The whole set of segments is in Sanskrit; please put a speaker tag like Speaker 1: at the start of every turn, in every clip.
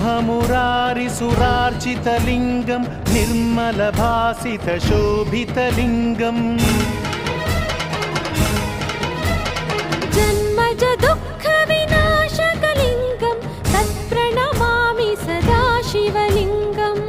Speaker 1: ब्रह्ममुरारिसुरार्चितलिङ्गं निर्मलभासितशोभितलिङ्गम्
Speaker 2: जन्मज दुःखविनाशकलिङ्गं तत्प्रणमामि सदा शिवलिङ्गम्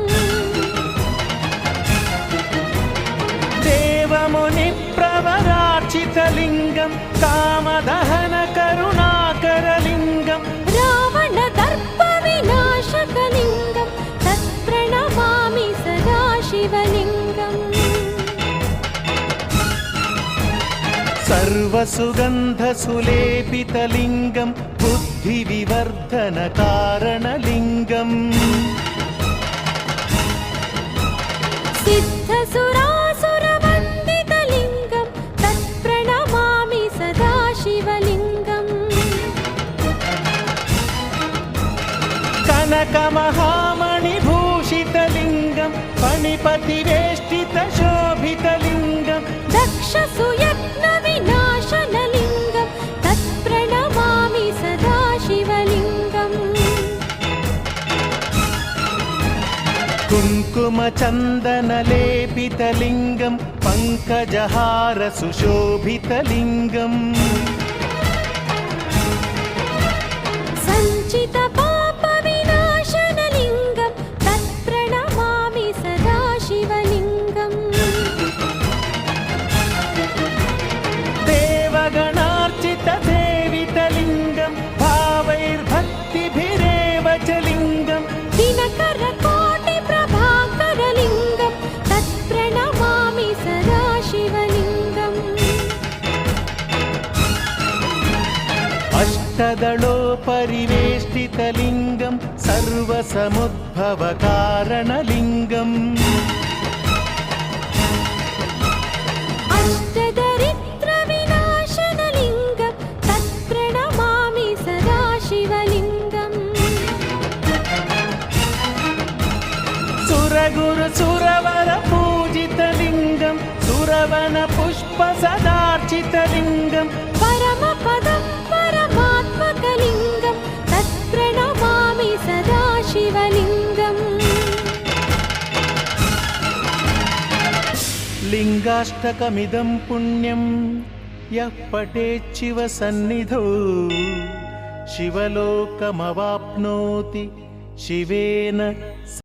Speaker 1: देवमुनिप्रवरार्चितलिङ्गं कामदहनकरुणाकरलिङ्गम्
Speaker 2: रावणदर्पविनाशकलिङ्गं तत्प्रणमामि सदा शिवलिङ्गम्
Speaker 1: सर्वसुगन्धसुलेपितलिङ्गं बुद्धिविवर्धनकारणलिङ्गम्
Speaker 2: सिद्धसुरासुरवन्दितलिङ्गं तत्प्रणमामि सदा शिवलिङ्गम्
Speaker 1: कनकमहामणिभूषितलिङ्गं फणिपतिवेष्टितशोभितलिङ्गं
Speaker 2: दक्षसुयत्नविनाशनलिङ्गं तत्प्रणमामि सदा शिवलिङ्गम्
Speaker 1: कुङ्कुमचन्दनलेपितलिङ्गं पङ्कजहारसुशोभितलिङ्गम्
Speaker 2: सञ्चितपापविनाशनलिङ्गं तत्प्रणमामि सदा शिवलिङ्गम्
Speaker 1: देवगणार्चितसेवितलिङ्गं भावैर्भक्तिभिरेव च लिङ्गम्
Speaker 2: दिनकरकोटिप्रभाकरलिङ्गं तत्प्रणमामि सदा शिवलिङ्गम्
Speaker 1: अष्टदलोपरिवेष्टितलिङ्गं सर्वसमुद्भवकारणलिङ्गम्
Speaker 2: अष्टदरिद्रविनाशनलिङ्गं तत्प्रणमामि सदा शिवलिङ्गम्
Speaker 1: सुरगुरुसुरवरपूजितलिङ्गं सुरवनपुष्पसदार्चितलिङ्गं
Speaker 2: परमपदं परमात्मकलिङ्गं तत्प्रणमामि सदा शिवलिङ्गम्
Speaker 1: लिङ्गाष्टकमिदं पुण्यं यः पठेच्छिव सन्निधौ शिवलोकमवाप्नोति शिवेन